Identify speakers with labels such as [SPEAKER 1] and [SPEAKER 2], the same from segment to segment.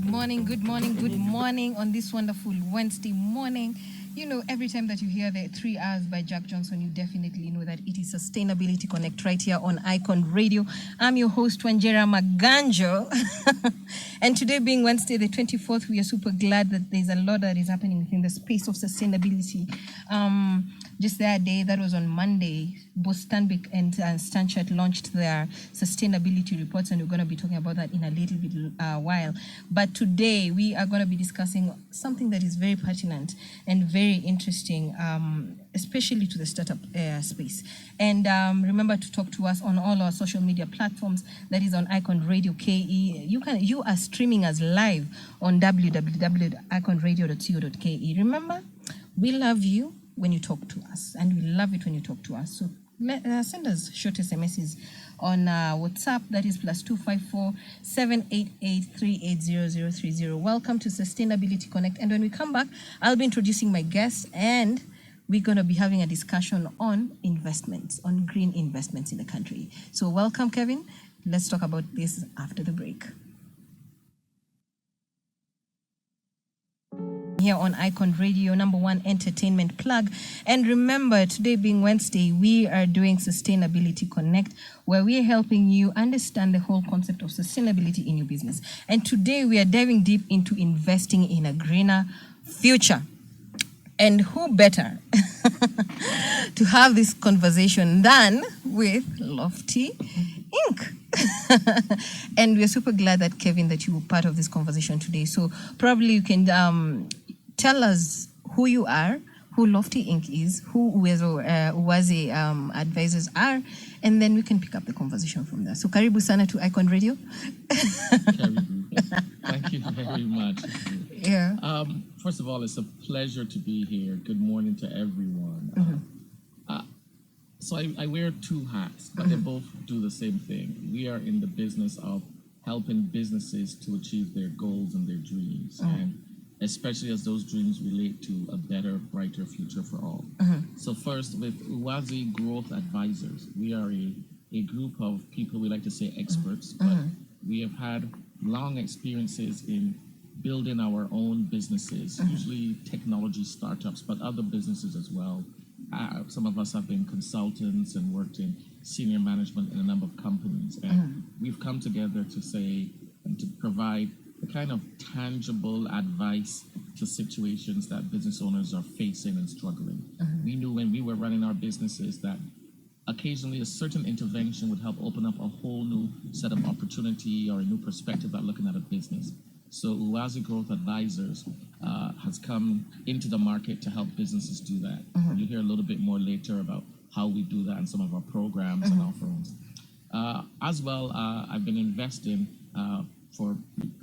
[SPEAKER 1] good morning on this wonderful Wednesday morning. You know, every time that you hear the 3 hours by Jack Johnson, you definitely know that it is Sustainability Connect right here on Icon Radio. I'm your host, Wanjera Maganjo. And today being Wednesday, the 24th, we are super glad that there's a lot that is happening within the space of sustainability. Just the other day, that was on Monday, both Stanbic and Stanchart launched their sustainability reports, and we're going to be talking about that in a little bit while. But today, we are going to be discussing something that is very pertinent and very interesting, especially to the startup space. And remember to talk to us on all our social media platforms. That is on Icon Radio KE. You are streaming us live on www.iconradio.co.ke. Remember, we love you when you talk to us, and we love it when you talk to us. So send us short SMSs on WhatsApp, that is +254 788 380030. Welcome to Sustainability Connect. And when we come back, I'll be introducing my guests, and we're going to be having a discussion on investments, on green investments in the country. So welcome, Kevin. Let's talk about this after the break. Here on Icon Radio, #1 entertainment plug. And remember, today being Wednesday, we are doing Sustainability Connect, where we are helping you understand the whole concept of sustainability in your business. And today we are diving deep into investing in a greener future. And who better to have this conversation than with Lofty Inc. And we're super glad that, Kevin, that you were part of this conversation today. So probably you can tell us who you are, who Lofty Inc. is, who Uwazi advisors are, and then we can pick up the conversation from there. So karibu sana to Icon Radio.
[SPEAKER 2] Thank you very much.
[SPEAKER 1] Yeah.
[SPEAKER 2] First of all, it's a pleasure to be here. Good morning to everyone. So I wear two hats, but they both do the same thing. We are in the business of helping businesses to achieve their goals and their dreams, and especially as those dreams relate to a better, brighter future for all. So first, with Uwazi Growth Advisors, we are a group of people, we like to say experts, but we have had long experiences in building our own businesses, usually technology startups, but other businesses as well. Some of us have been consultants and worked in senior management in a number of companies. And we've come together to say and to provide the kind of tangible advice to situations that business owners are facing and struggling. We knew when we were running our businesses that occasionally a certain intervention would help open up a whole new set of opportunity or a new perspective at looking at a business. So Uwazi Growth Advisors has come into the market to help businesses do that. You'll hear a little bit more later about how we do that in some of our programs and offerings. As well, I've been investing for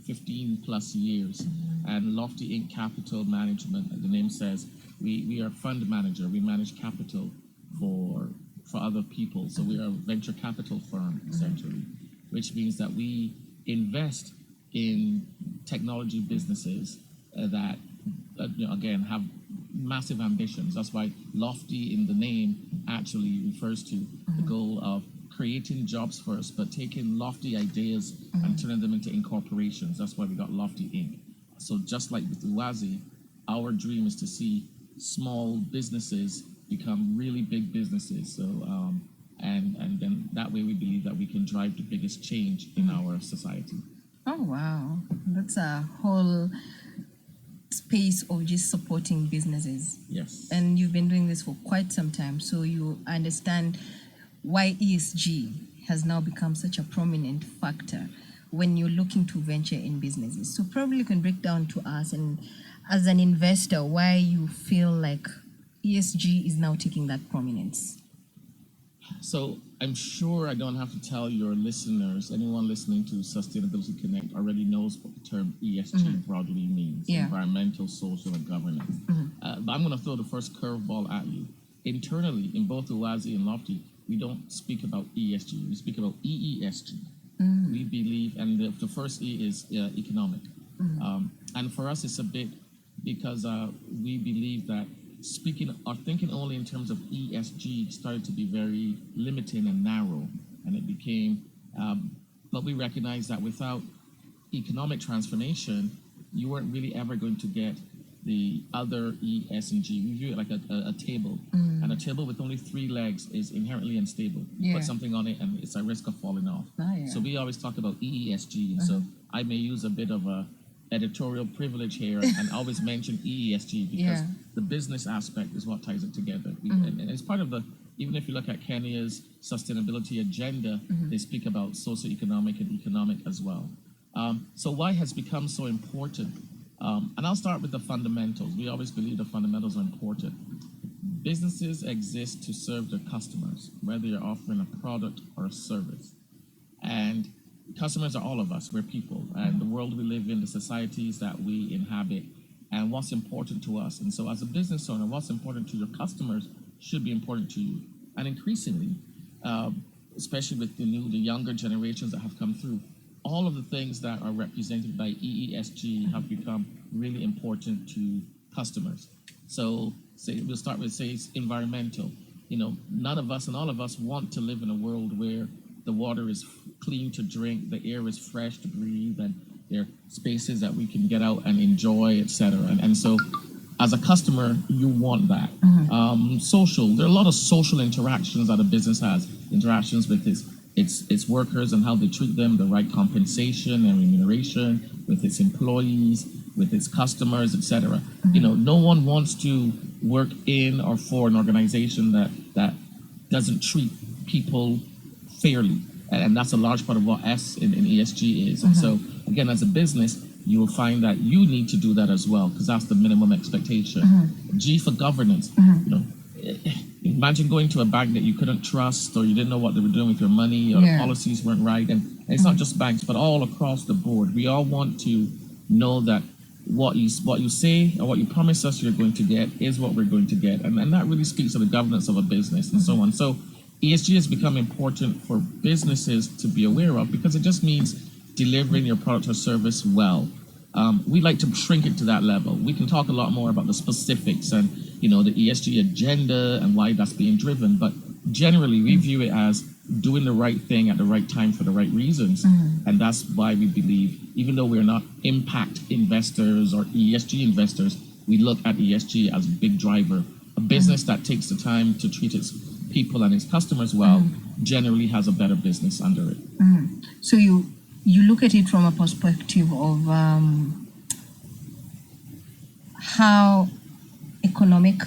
[SPEAKER 2] 15 plus years, and Lofty Inc. Capital Management, as the name says, we are a fund manager. We manage capital for other people. So we are a venture capital firm, essentially, which means that we invest in technology businesses that, again, have massive ambitions. That's why Lofty in the name actually refers to the goal of creating jobs first, but taking lofty ideas and turning them into incorporations. That's why we got Lofty Inc. So just like with Uwazi, our dream is to see small businesses become really big businesses. So, and then that way we believe that we can drive the biggest change in our society.
[SPEAKER 1] Oh, wow. That's a whole space of just supporting businesses.
[SPEAKER 2] Yes.
[SPEAKER 1] And you've been doing this for quite some time, so you understand why ESG has now become such a prominent factor when you're looking to venture in businesses. So probably you can break down to us, and as an investor, why you feel like ESG is now taking that prominence.
[SPEAKER 2] So I'm sure I don't have to tell your listeners, anyone listening to Sustainability Connect already knows what the term ESG broadly means, environmental, social, and governance. But I'm going to throw the first curveball at you. Internally, in both Uwazi and Lofty, we don't speak about ESG, we speak about EESG. We believe, and the first E is economic. And for us, it's a bit because we believe that speaking or thinking only in terms of ESG started to be very limiting and narrow, and it became, but we recognize that without economic transformation, you weren't really ever going to get the other E, S, and G. We view it like a table. And a table with only 3 legs is inherently unstable. You put something on it and it's at risk of falling off. So we always talk about E, S, G. And so I may use a bit of a editorial privilege here and always mention EESG because the business aspect is what ties it together. And it's part of the, even if you look at Kenya's sustainability agenda, they speak about socioeconomic and economic as well. So why has become so important? And I'll start with the fundamentals. We always believe the fundamentals are important. Businesses exist to serve their customers, whether you're offering a product or a service. And customers are all of us. We're people. And the world we live in, the societies that we inhabit, and what's important to us. And so as a business owner, what's important to your customers should be important to you. And increasingly, especially with the younger generations that have come through, all of the things that are represented by EESG have become really important to customers. So we'll start with, say, environmental. None of us and all of us want to live in a world where the water is clean to drink, the air is fresh to breathe, and there are spaces that we can get out and enjoy, etc. And so as a customer, you want that. Social, there are a lot of social interactions that a business has, interactions with its workers and how they treat them, the right compensation and remuneration, with its employees, with its customers, etc. No one wants to work in or for an organization that doesn't treat people fairly. And that's a large part of what S in ESG is. And so, again, as a business, you will find that you need to do that as well, because that's the minimum expectation. G for governance. Imagine going to a bank that you couldn't trust, or you didn't know what they were doing with your money, or the policies weren't right. And it's not just banks, but all across the board. We all want to know that what you say or what you promise us you're going to get is what we're going to get. And that really speaks to the governance of a business and so on. So ESG has become important for businesses to be aware of because it just means delivering your product or service well. We like to shrink it to that level. We can talk a lot more about the specifics and the ESG agenda and why that's being driven, but generally we view it as doing the right thing at the right time for the right reasons. And that's why we believe, even though we're not impact investors or ESG investors, we look at ESG as a big driver. A business that takes the time to treat its people and its customers well generally has a better business under it.
[SPEAKER 1] So you look at it from a perspective of how economic,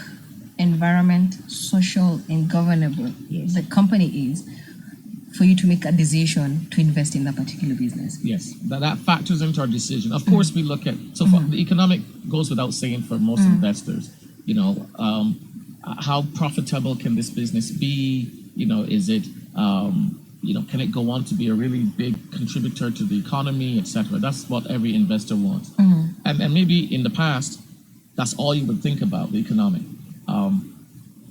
[SPEAKER 1] environment, social, and governable the company is for you to make a decision to invest in that particular business.
[SPEAKER 2] Yes, that factors into our decision. Of course, we look at, so far, the economic goes without saying for most investors. How profitable can this business be? Is it, can it go on to be a really big contributor to the economy, etc.? That's what every investor wants. And maybe in the past, that's all you would think about, the economic.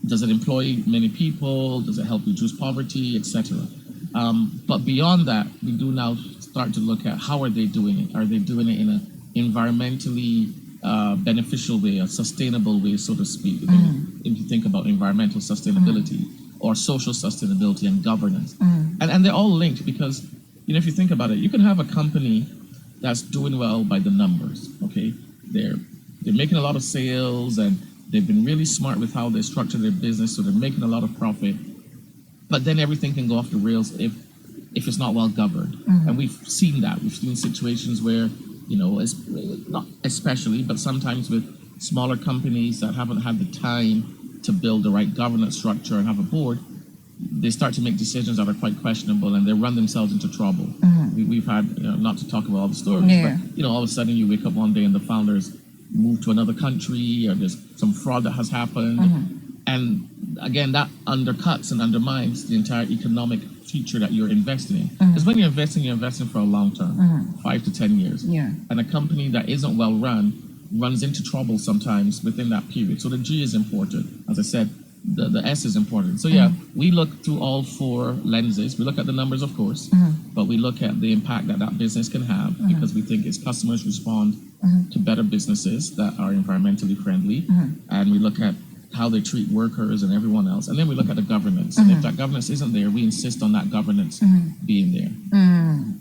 [SPEAKER 2] Does it employ many people? Does it help reduce poverty, etc.? But beyond that, we do now start to look at how are they doing it? Are they doing it in an environmentally beneficial way, a sustainable way, so to speak? If you think about environmental sustainability or social sustainability and governance. And they're all linked because, if you think about it, you can have a company that's doing well by the numbers, okay? They're making a lot of sales and they've been really smart with how they structure their business, so they're making a lot of profit. But then everything can go off the rails if it's not well governed. And we've seen that. We've seen situations where, not especially, but sometimes with smaller companies that haven't had the time to build the right governance structure and have a board, they start to make decisions that are quite questionable and they run themselves into trouble. We've had, not to talk about all the stories, but all of a sudden you wake up one day and the founders move to another country, or there's some fraud that has happened. And again, that undercuts and undermines the entire economic future that you're investing in. Because when you're investing for a long term, 5 to 10 years. And a company that isn't well run runs into trouble sometimes within that period. So the G is important. As I said, the S is important. So we look through all 4 lenses. We look at the numbers, of course, but we look at the impact that business can have because we think its customers respond to better businesses that are environmentally friendly. And we look at how they treat workers and everyone else. And then we look at the governance. And if that governance isn't there, we insist on that governance being there.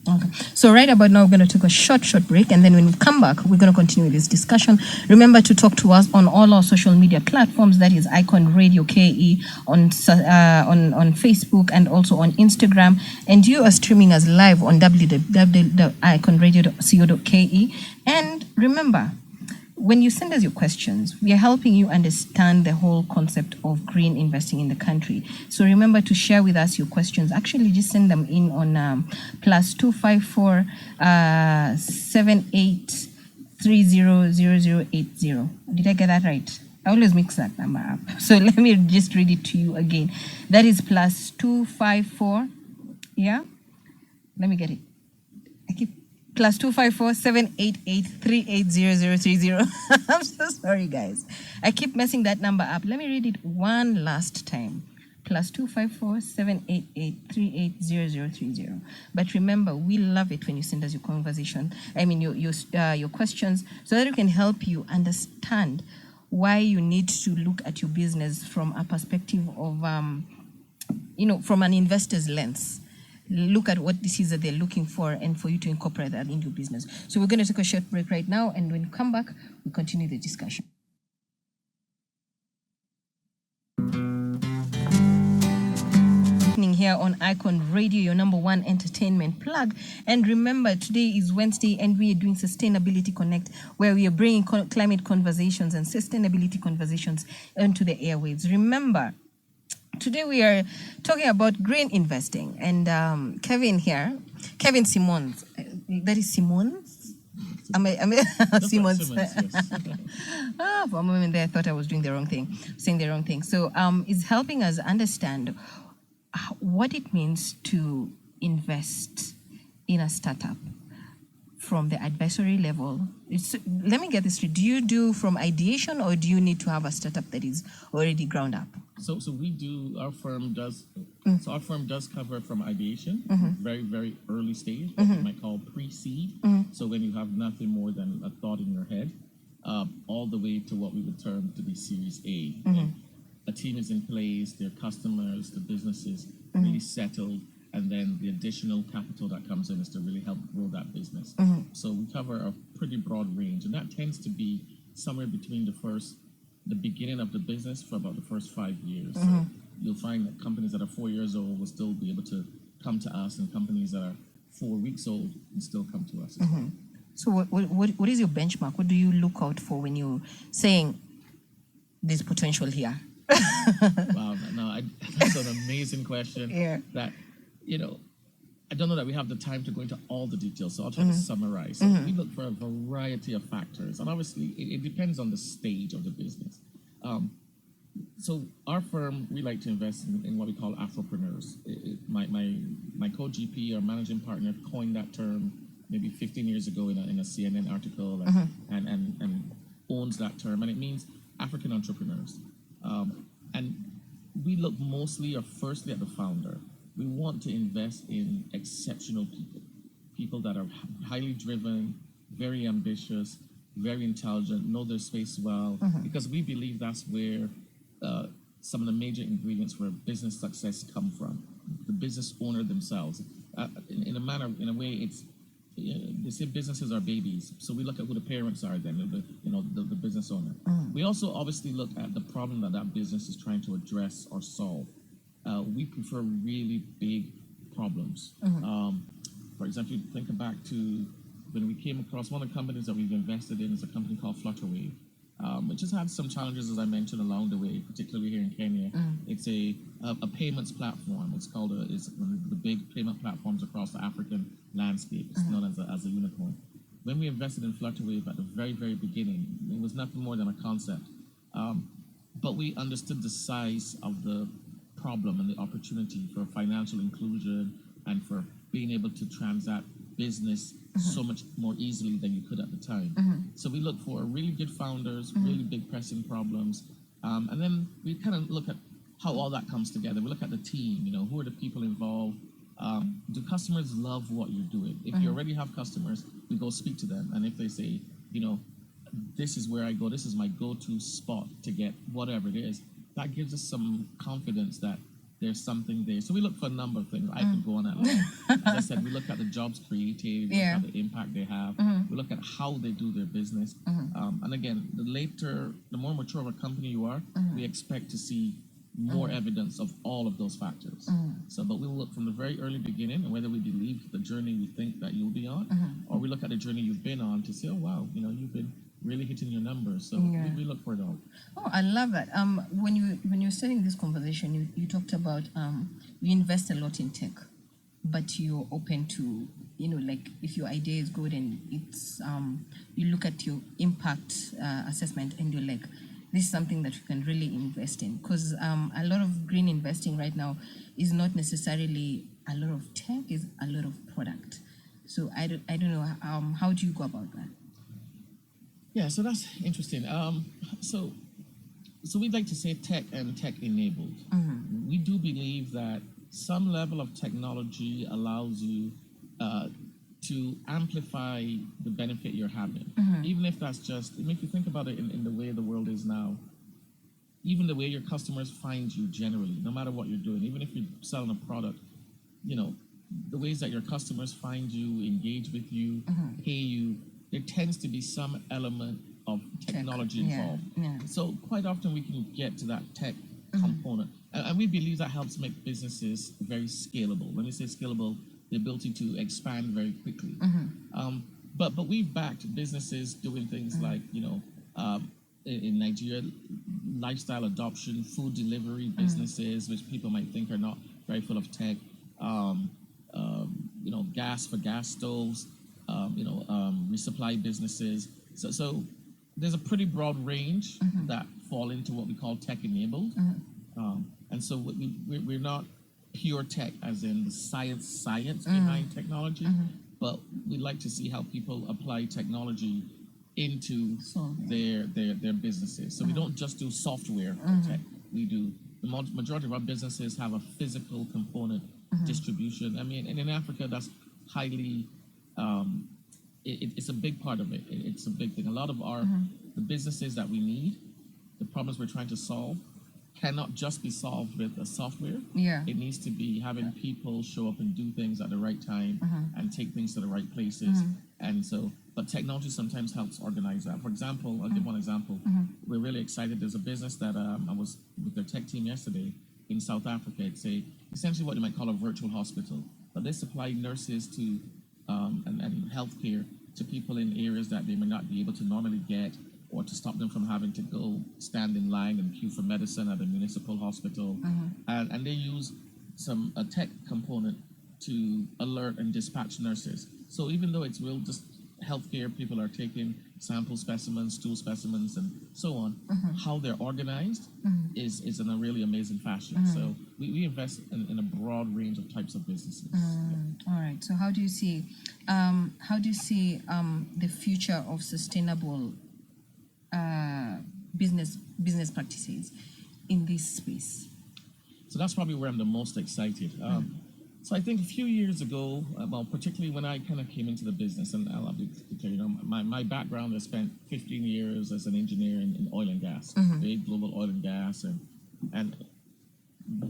[SPEAKER 1] Okay. So right about now, we're going to take a short break. And then when we come back, we're going to continue this discussion. Remember to talk to us on all our social media platforms. That is Icon Radio KE on Facebook and also on Instagram. And you are streaming us live on www.iconradio.co.ke. And remember, when you send us your questions, we are helping you understand the whole concept of green investing in the country. So remember to share with us your questions. Actually, just send them in on +254 78300080. Did I get that right? I always mix that number up. So let me just read it to you again. That is +254. Yeah? Let me get it. I keep +254 788 I'm so sorry, guys. I keep messing that number up. Let me read it one last time. +254 788 But remember, we love it when you send us your conversation. I mean, your questions, so that we can help you understand why you need to look at your business from a perspective of, from an investor's lens. Look at what this is that they're looking for and for you to incorporate that into your business. So we're going to take a short break right now, and when we come back, we continue the discussion. Here on Icon Radio, your number one entertainment plug. And remember, today is Wednesday and we are doing Sustainability Connect, where we are bringing climate conversations and sustainability conversations onto the airwaves. Remember, today we are talking about green investing, and Kevin here, Kevin Simmons, that is Simmons? Simmons.
[SPEAKER 2] Yes.
[SPEAKER 1] For a moment there, I thought I was doing the wrong thing, saying the wrong thing. So is helping us understand what it means to invest in a startup from the advisory level. Let me get this straight. Do you do from ideation, or do you need to have a startup that is already ground up?
[SPEAKER 2] So we do. Our firm does. So our firm does cover from ideation, very very early stage, what we might call pre-seed. So when you have nothing more than a thought in your head, all the way to what we would term to be Series A. A team is in place, their customers, the businesses really settled, and then the additional capital that comes in is to really help grow that business. So we cover a pretty broad range, and that tends to be somewhere between the beginning of the business for about the first 5 years. So you'll find that companies that are 4 years old will still be able to come to us, and companies that are 4 weeks old will still come to us.
[SPEAKER 1] So what is your benchmark? What do you look out for when you're saying there's potential here?
[SPEAKER 2] Wow, that's an amazing question.
[SPEAKER 1] Yeah.
[SPEAKER 2] That, I don't know that we have the time to go into all the details, so I'll try to summarize. So we look for a variety of factors, and obviously it depends on the stage of the business. So our firm, we like to invest in what we call Afropreneurs. My co-GP, our managing partner, coined that term maybe 15 years ago in a CNN article, and owns that term, and it means African entrepreneurs. And we look mostly or firstly at the founder. We want to invest in exceptional people that are highly driven, very ambitious, very intelligent, know their space well, because we believe that's where some of the major ingredients for business success come from. The business owner themselves. In a way, it's, they say businesses are babies, so we look at who the parents are then, the business owner. We also obviously look at the problem that business is trying to address or solve. We prefer really big problems. For example, think back to when we came across one of the companies that we've invested in is a company called Flutterwave, which has had some challenges, as I mentioned, along the way, particularly here in Kenya. It's a payments platform. It's one of the big payment platforms across the African landscape. It's known as a unicorn. When we invested in Flutterwave at the very, very beginning, it was nothing more than a concept. But we understood the size of the problem and the opportunity for financial inclusion and for being able to transact business so much more easily than you could at the time. So we look for really good founders, really big pressing problems, and then we kind of look at how all that comes together. We look at the team, who are the people involved? Do customers love what you're doing? If you already have customers, we go speak to them, and if they say, this is where I go, this is my go-to spot to get whatever it is, that gives us some confidence that there's something there. So we look for a number of things. I could go on at length. As I said, we look at the jobs created, we look at the impact they have, we look at how they do their business. And again, the more mature of a company you are, we expect to see more evidence of all of those factors. So, but we'll look from the very early beginning, and whether we believe the journey we think that you'll be on, or we look at the journey you've been on to say, oh wow, you've been really hitting your numbers. So we look for it all.
[SPEAKER 1] Oh, I love that. When you're starting this conversation, you talked about you invest a lot in tech, but you're open to like if your idea is good and it's you look at your impact assessment and you're like, this is something that you can really invest in, because a lot of green investing right now is not necessarily a lot of tech, is a lot of product. So I don't know, how do you go about that?
[SPEAKER 2] Yeah, so that's interesting. So we'd like to say tech and tech enabled. We do believe that some level of technology allows you to amplify the benefit you're having, even if that's just, if you think about it in the way the world is now, even the way your customers find you generally, no matter what you're doing, even if you're selling a product, the ways that your customers find you, engage with you, pay you, there tends to be some element of technology involved. So quite often we can get to that tech component. And we believe that helps make businesses very scalable. When we say scalable, the ability to expand very quickly. But we've backed businesses doing things like, in Nigeria, lifestyle adoption, food delivery businesses, which people might think are not very full of tech, gas for gas stoves, resupply businesses. So there's a pretty broad range that fall into what we call tech-enabled. And so we're not pure tech, as in the science behind technology, but we like to see how people apply technology into their businesses. So we don't just do software tech. We do, the majority of our businesses have a physical component distribution. I mean, and in Africa, that's highly, it's a big part of it. It's a big thing. A lot of the businesses that we need, the problems we're trying to solve, cannot just be solved with a software. It needs to be having people show up and do things at the right time and take things to the right places. And so, but technology sometimes helps organize that. For example, I'll give one example. We're really excited. There's a business that I was with their tech team yesterday in South Africa. It's essentially what you might call a virtual hospital, but they supply nurses to and healthcare to people in areas that they may not be able to normally get, or to stop them from having to go stand in line and queue for medicine at a municipal hospital. And they use a tech component to alert and dispatch nurses. So even though it's real just healthcare, people are taking sample specimens, stool specimens, and so on, how they're organized is in a really amazing fashion. So we invest in a broad range of types of businesses.
[SPEAKER 1] All right. So how do you see the future of sustainable business practices in this space?
[SPEAKER 2] So that's probably where I'm the most excited. So I think a few years ago, well, particularly when I kind of came into the business, and I'll be clear, my background, I spent 15 years as an engineer in oil and gas, big global oil and gas, and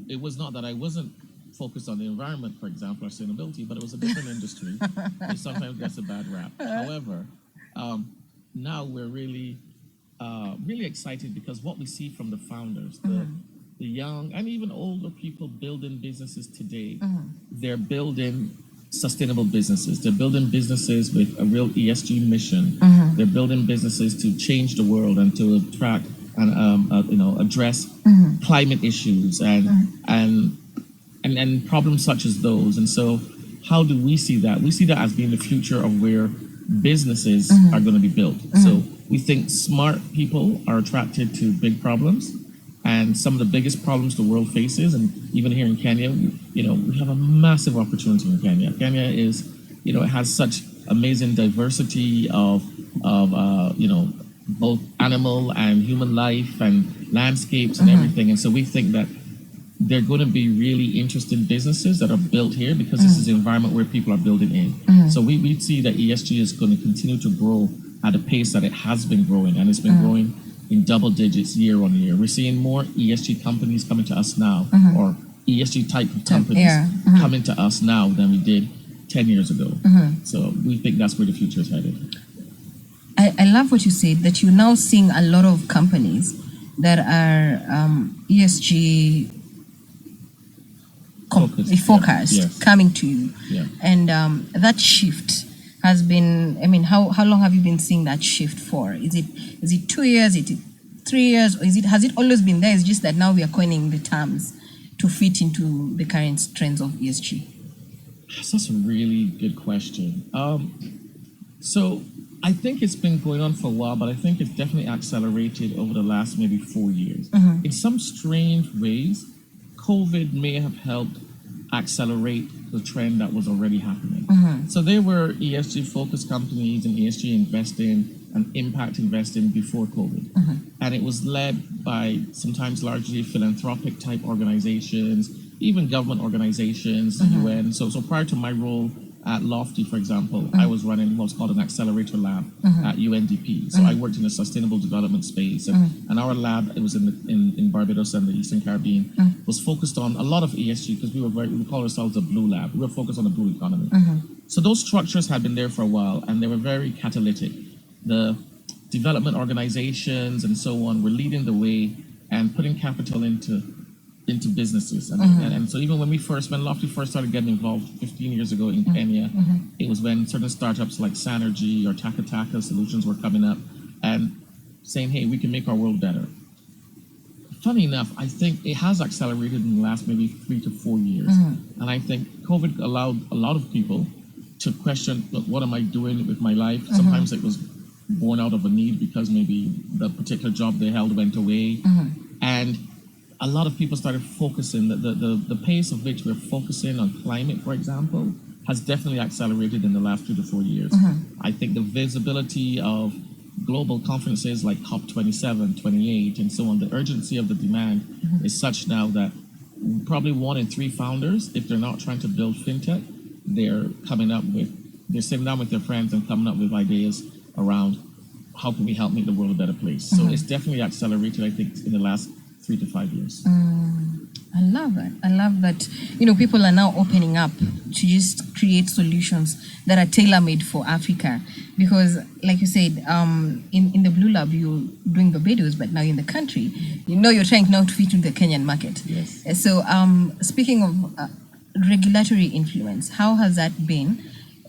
[SPEAKER 2] it was not that I wasn't focused on the environment, for example, or sustainability, but it was a different industry. It sometimes gets a bad rap. However, now we're really excited because what we see from the founders, the young and even older people building businesses today, they're building sustainable businesses. They're building businesses with a real ESG mission. They're building businesses to change the world and to attract and address climate issues and problems such as those. And so, how do we see that? We see that as being the future of where businesses are going to be built. So we think smart people are attracted to big problems, and some of the biggest problems the world faces, and even here in Kenya, we have a massive opportunity in Kenya. Kenya is, it has such amazing diversity of both animal and human life and landscapes and everything. And so we think that they're going to be really interesting businesses that are built here because this is the environment where people are building in. So we see that ESG is going to continue to grow at a pace that it has been growing, and it's been growing in double digits year on year. We're seeing more ESG companies coming to us now, or ESG type of companies coming to us now than we did 10 years ago. So we think that's where the future is headed.
[SPEAKER 1] I love what you said, that you're now seeing a lot of companies that are ESG focused coming to you. And that shift has been, I mean, how long have you been seeing that shift for? Is it 2 years? Is it 3 years? Or has it always been there? It's just that now we are coining the terms to fit into the current trends of ESG.
[SPEAKER 2] That's a really good question. So I think it's been going on for a while, but I think it's definitely accelerated over the last maybe 4 years. In some strange ways, COVID may have helped accelerate the trend that was already happening. So there were ESG focused companies and ESG investing and impact investing before COVID. And it was led by sometimes largely philanthropic type organizations, even government organizations, the UN. So prior to my role at Lofty, for example, I was running what's called an accelerator lab at UNDP. So I worked in the sustainable development space, and our lab, it was in Barbados and the Eastern Caribbean, was focused on a lot of ESG because we call ourselves a blue lab. We were focused on the blue economy. So those structures had been there for a while, and they were very catalytic. The development organizations and so on were leading the way and putting capital into businesses. And so even when Lofty first started getting involved 15 years ago in Kenya, it was when certain startups like Sanergy or Taka Solutions were coming up and saying, hey, we can make our world better. Funny enough, I think it has accelerated in the last maybe 3 to 4 years. And I think COVID allowed a lot of people to question, look, what am I doing with my life? Sometimes it was born out of a need because maybe the particular job they held went away. And a lot of people started focusing, the pace of which we're focusing on climate, for example, has definitely accelerated in the last 2 to 4 years. I think the visibility of global conferences like COP27, 28, and so on, the urgency of the demand is such now that probably 1 in 3 founders, if they're not trying to build fintech, they're sitting down with their friends and coming up with ideas around how can we help make the world a better place. So it's definitely accelerated, I think, in the last 3 to 5 years.
[SPEAKER 1] I love it. I love that, people are now opening up to just create solutions that are tailor-made for Africa. Because, like you said, in the Blue Lab, you're doing Barbados, but now in the country, you're trying now to fit into the Kenyan market.
[SPEAKER 2] Yes.
[SPEAKER 1] So, speaking of regulatory influence, how has that been?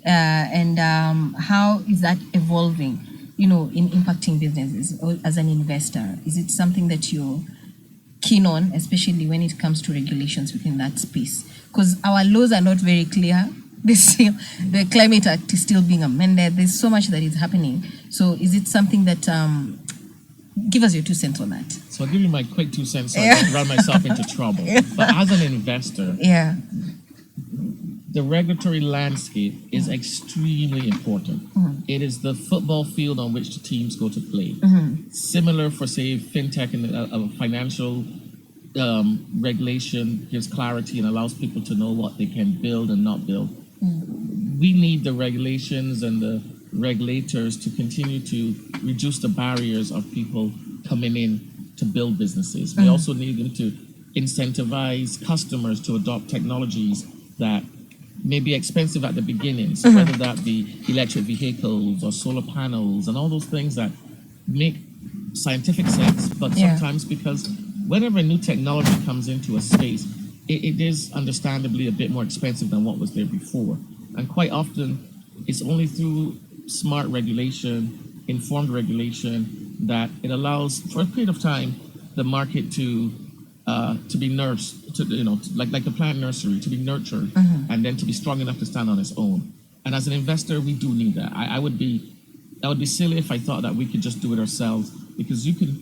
[SPEAKER 1] And how is that evolving, in impacting businesses or as an investor? Is it something that you're keen on, especially when it comes to regulations within that space? Because our laws are not very clear. The Climate Act is still being amended. There's so much that is happening. So is it something that, give us your 2 cents on that.
[SPEAKER 2] So I'll give you my quick 2 cents so I don't run myself into trouble. But as an investor, the regulatory landscape is extremely important. It is the football field on which the teams go to play. Similar for, say, fintech and financial regulation gives clarity and allows people to know what they can build and not build. We need the regulations and the regulators to continue to reduce the barriers of people coming in to build businesses. We also need them to incentivize customers to adopt technologies that may be expensive at the beginning. So whether that be electric vehicles or solar panels and all those things that make scientific sense, but sometimes because whenever a new technology comes into a space, it is understandably a bit more expensive than what was there before. And quite often, it's only through smart regulation, informed regulation, that it allows, for a period of time, the market to be nursed, like a plant nursery, to be nurtured, and then to be strong enough to stand on its own. And as an investor, we do need that. I would be silly if I thought that we could just do it ourselves, because you can,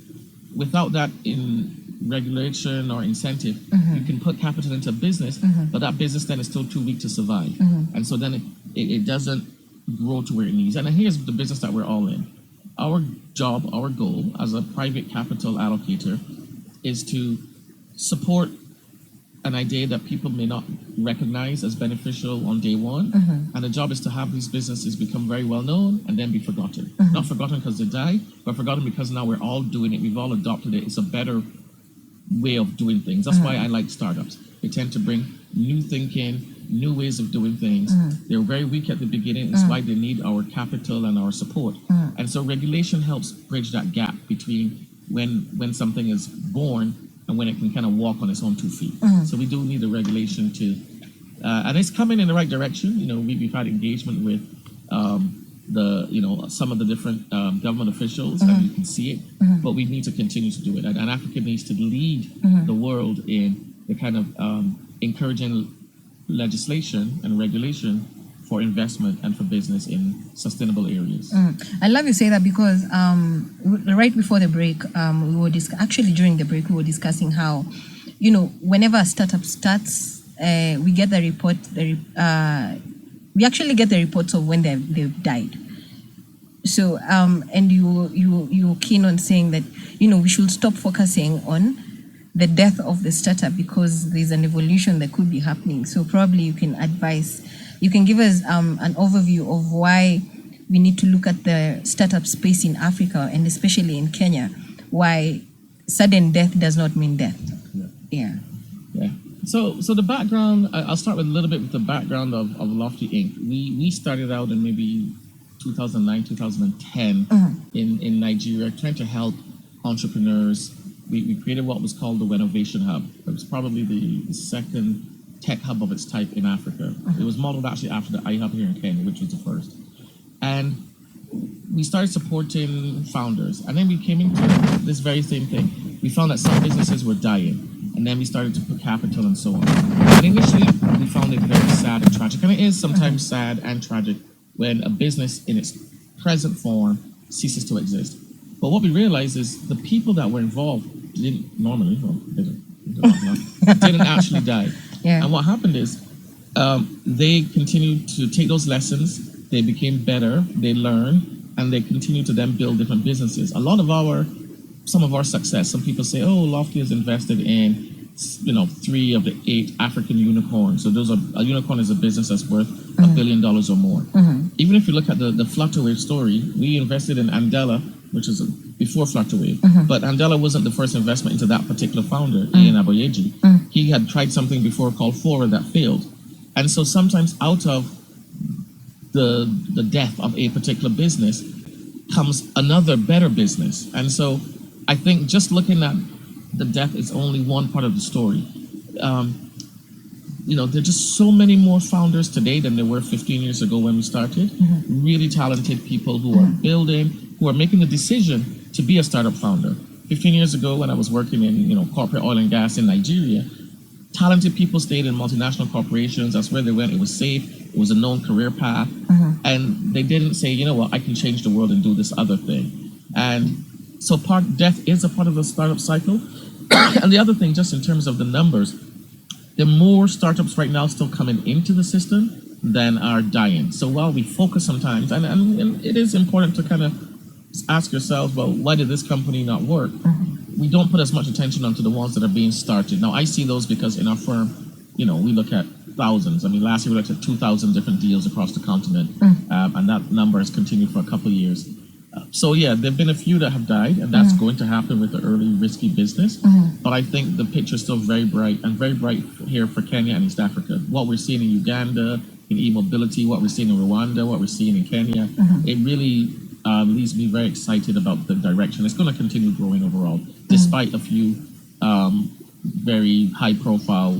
[SPEAKER 2] without that in regulation or incentive, you can put capital into a business, but that business then is still too weak to survive. And so then it doesn't grow to where it needs. And here's the business that we're all in. Our job, our goal as a private capital allocator is to support an idea that people may not recognized as beneficial on day one. And the job is to have these businesses become very well known and then be forgotten. Not forgotten because they died, but forgotten because now we're all doing it. We've all adopted it. It's a better way of doing things. That's why I like startups. They tend to bring new thinking, new ways of doing things. They're very weak at the beginning. That's why they need our capital and our support. And so regulation helps bridge that gap between when something is born and when it can kind of walk on its own 2 feet. So we do need a regulation to, and it's coming in the right direction. You know, we've had engagement with some of the different government officials, and you can see it. But we need to continue to do it, and Africa needs to lead the world in the kind of encouraging legislation and regulation for investment and for business in sustainable areas.
[SPEAKER 1] I love you say that because right before the break, we were actually during the break we were discussing how, you know, whenever a startup starts, we get the report. We actually get the reports of when they've died. So and you're keen on saying that, you know, we should stop focusing on the death of the startup because there's an evolution that could be happening. So probably you can give us an overview of why we need to look at the startup space in Africa and especially in Kenya, why sudden death does not mean death. Yeah.
[SPEAKER 2] So the background, I'll start with a little bit with the background of Lofty Inc. We started out in maybe 2009, 2010 in Nigeria, trying to help entrepreneurs. We created what was called the Renovation Hub. It was probably the second tech hub of its type in Africa. It was modeled actually after the iHub here in Kenya, which was the first. And we started supporting founders. And then we came into this very same thing. We found that some businesses were dying. And then we started to put capital and so on. And initially, we found it very sad and tragic. And it is sometimes sad and tragic when a business in its present form ceases to exist. But what we realized is the people that were involved didn't actually die.
[SPEAKER 1] Yeah.
[SPEAKER 2] And what happened is they continued to take those lessons, they became better, they learned, and they continued to then build different businesses. Some of our success, some people say, oh, Lofty has invested in 3 of the 8 African unicorns. So a unicorn is a business that's worth $1 billion or more. Even if you look at the Flutterwave story, we invested in Andela, which is before Flutterwave. But Andela wasn't the first investment into that particular founder, Ian Aboyeji. He had tried something before called Fora that failed. And so sometimes out of the death of a particular business comes another better business. And so I think just looking at the death is only one part of the story. There are just so many more founders today than there were 15 years ago when we started. Really talented people who are building, who are making the decision to be a startup founder. 15 years ago when I was working in corporate oil and gas in Nigeria, talented people stayed in multinational corporations. That's where they went. It was safe. It was a known career path. And they didn't say, you know what, I can change the world and do this other thing. And so death is a part of the startup cycle. And the other thing, just in terms of the numbers, there are more startups right now still coming into the system than are dying. So while we focus sometimes, and it is important to kind of ask yourself, well, why did this company not work? We don't put as much attention onto the ones that are being started. Now, I see those because in our firm, we look at thousands. I mean, last year we looked at 2,000 different deals across the continent, and that number has continued for a couple of years. So yeah, there have been a few that have died, and that's going to happen with the early risky business. But I think the picture is still very bright, and very bright here for Kenya and East Africa. What we're seeing in Uganda, in e-mobility, what we're seeing in Rwanda, what we're seeing in Kenya, it really leaves me very excited about the direction. It's going to continue growing overall, despite a few very high-profile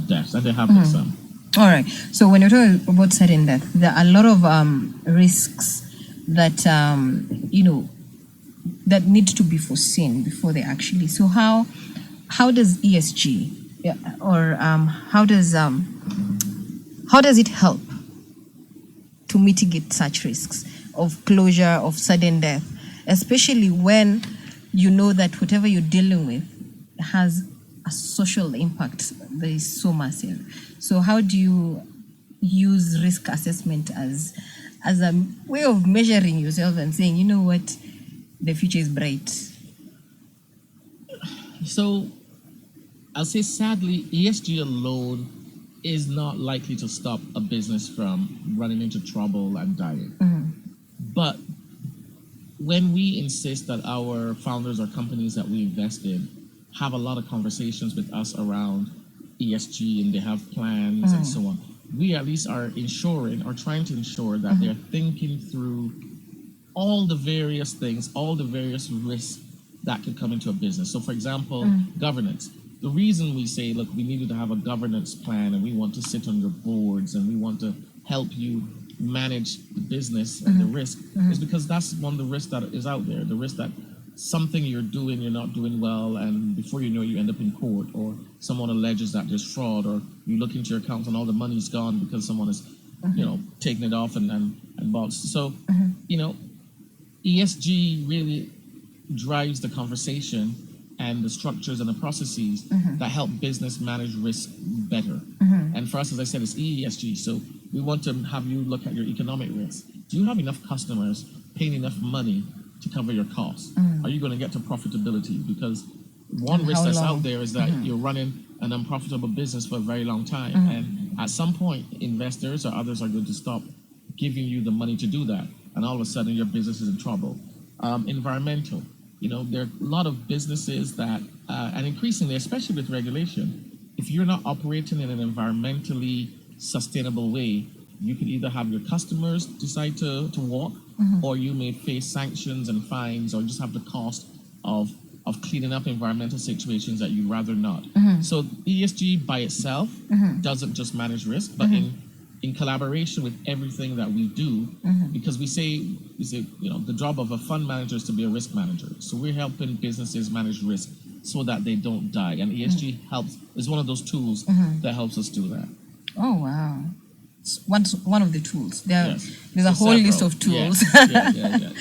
[SPEAKER 2] deaths, and there have been some.
[SPEAKER 1] All right. So when you're talking about sudden death, there are a lot of risks that that need to be foreseen before they actually. So how does ESG or how does it help to mitigate such risks of closure, of sudden death, especially when you know that whatever you're dealing with has a social impact that is so massive? So how do you use risk assessment as a way of measuring yourself and saying, you know what, the future is bright?
[SPEAKER 2] So I'll say sadly, ESG alone is not likely to stop a business from running into trouble and dying. But when we insist that our founders or companies that we invest in have a lot of conversations with us around ESG and they have plans and so on, we at least are ensuring or trying to ensure that they're thinking through all the various things, all the various risks that could come into a business. So for example, governance. The reason we say, look, we needed to have a governance plan and we want to sit on your boards and we want to help you manage the business and the risk is because that's one of the risks that is out there. The risk that something you're doing, you're not doing well, and before you know it, you end up in court, or someone alleges that there's fraud, or you look into your account and all the money's gone because someone has, taken it off and bought. So, ESG really drives the conversation and the structures and the processes that help business manage risk better. And for us, as I said, it's ESG. So we want to have you look at your economic risk. Do you have enough customers paying enough money to cover your costs? Are you going to get to profitability? Because one risk that's out there is that you're running an unprofitable business for a very long time. And at some point, investors or others are going to stop giving you the money to do that. And all of a sudden, your business is in trouble. Environmental. There are a lot of businesses that, and increasingly, especially with regulation, if you're not operating in an environmentally sustainable way, you could either have your customers decide to walk, or you may face sanctions and fines, or just have the cost of cleaning up environmental situations that you'd rather not. So ESG by itself doesn't just manage risk, but in collaboration with everything that we do, because we say, the job of a fund manager is to be a risk manager. So we're helping businesses manage risk so that they don't die. And ESG is one of those tools that helps us do that.
[SPEAKER 1] Oh, wow. It's one of the tools. There's
[SPEAKER 2] a
[SPEAKER 1] whole list of tools.
[SPEAKER 2] Yeah.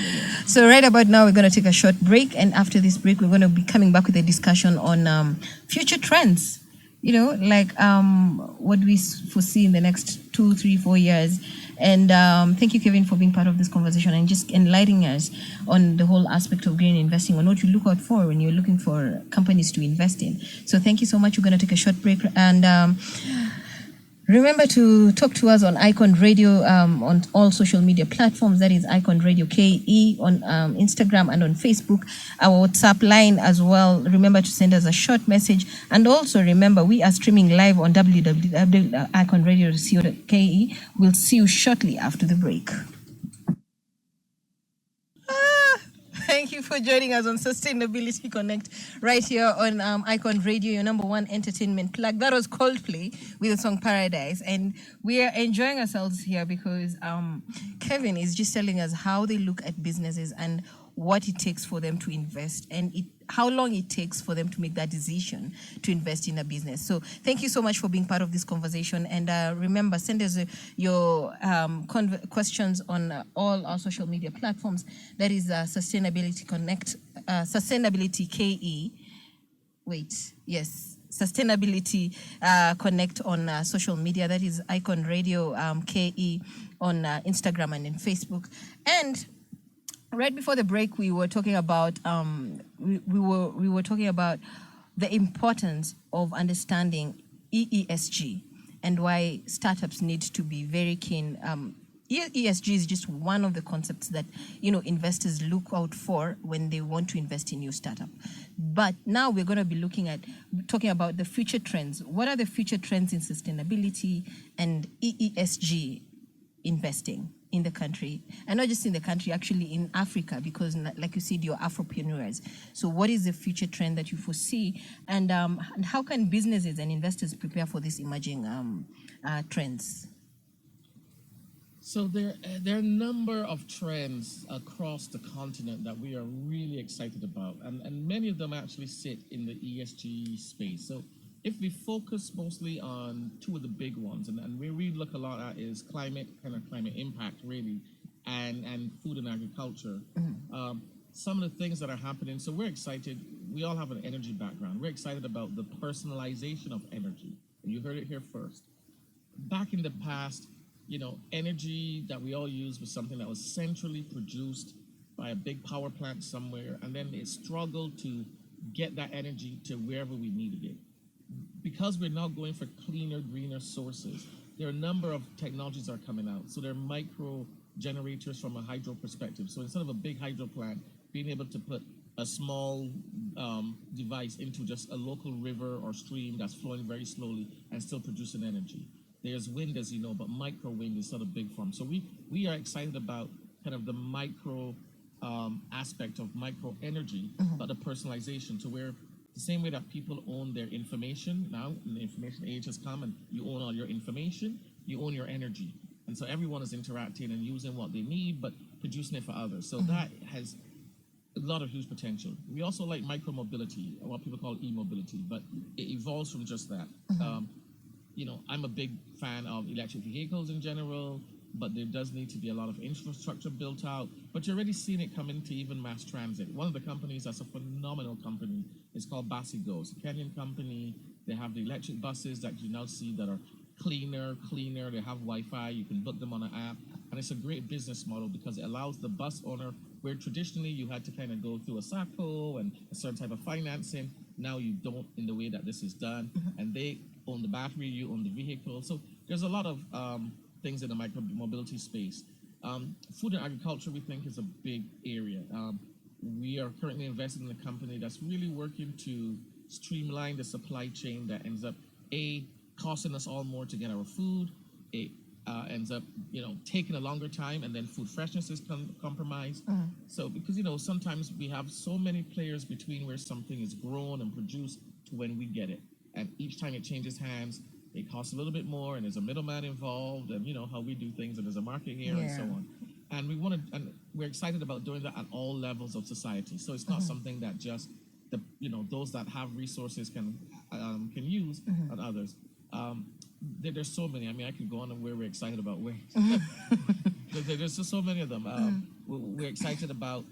[SPEAKER 1] So right about now, we're going to take a short break. And after this break, we're going to be coming back with a discussion on future trends. What we foresee in the next 2, 3, 4 years. And thank you, Kevin, for being part of this conversation and just enlightening us on the whole aspect of green investing, on what you look out for when you're looking for companies to invest in. So thank you so much. We're going to take a short break. And remember to talk to us on Icon Radio on all social media platforms. That is Icon Radio KE on Instagram and on Facebook. Our WhatsApp line as well. Remember to send us a short message. And also remember, we are streaming live on www.iconradio.co.ke. We'll see you shortly after the break. Thank you for joining us on Sustainability Connect right here on Icon Radio, your number one entertainment plug. That was Coldplay with the song Paradise. And we are enjoying ourselves here because Kevin is just telling us how they look at businesses and what it takes for them to invest and how long it takes for them to make that decision to invest in a business. So thank you so much for being part of this conversation. And remember, send us your questions on all our social media platforms. That is Sustainability Connect, Sustainability KE. Sustainability Connect on social media. That is Icon Radio KE on Instagram and in Facebook. And right before the break, we were talking about we were talking about the importance of understanding ESG and why startups need to be very keen. ESG is just one of the concepts that investors look out for when they want to invest in your startup. But now we're going to be talking about the future trends. What are the future trends in sustainability and ESG investing in the country, and not just in the country, actually in Africa, because like you said, you're Afropreneurs. So what is the future trend that you foresee, and how can businesses and investors prepare for these emerging trends?
[SPEAKER 2] So there are a number of trends across the continent that we are really excited about, and many of them actually sit in the ESG space. So if we focus mostly on two of the big ones, and where we look a lot at is climate impact, really, and food and agriculture. Some of the things that are happening, so we're excited. We all have an energy background. We're excited about the personalization of energy. And you heard it here first. Back in the past, energy that we all use was something that was centrally produced by a big power plant somewhere, and then it struggled to get that energy to wherever we needed it. because we're now going for cleaner, greener sources, there are a number of technologies that are coming out. So there are micro generators from a hydro perspective. So instead of a big hydro plant, being able to put a small device into just a local river or stream that's flowing very slowly and still producing energy. There's wind, as you know, but micro wind is sort of big form. So we are excited about kind of the micro aspect of micro energy, but the personalization to where the same way that people own their information now, and the information age has come, and you own all your information, you own your energy. And so everyone is interacting and using what they need, but producing it for others. So that has a lot of huge potential. We also like micro mobility, or what people call e-mobility, but it evolves from just that. I'm a big fan of electric vehicles in general, but there does need to be a lot of infrastructure built out. But you're already seeing it come into even mass transit. One of the companies that's a phenomenal company is called Basigo. It's a Kenyan company. They have the electric buses that you now see that are cleaner. They have Wi-Fi. You can book them on an app. And it's a great business model because it allows the bus owner, where traditionally you had to kind of go through a SACCO and a certain type of financing, now you don't in the way that this is done. And they own the battery, you own the vehicle. So there's a lot of things in the micro mobility space. Food and agriculture, we think, is a big area. We are currently invested in a company that's really working to streamline the supply chain that ends up, costing us all more to get our food. It ends up, taking a longer time, and then food freshness is compromised. So, because, sometimes we have so many players between where something is grown and produced to when we get it. And each time it changes hands, it costs a little bit more, and there's a middleman involved, and how we do things, and there's a market here, and so on. And we're excited about doing that at all levels of society. So it's not something that just those that have resources can use, and others. There's so many. I mean, I could go on and where we're excited about where. There's just so many of them. We're excited about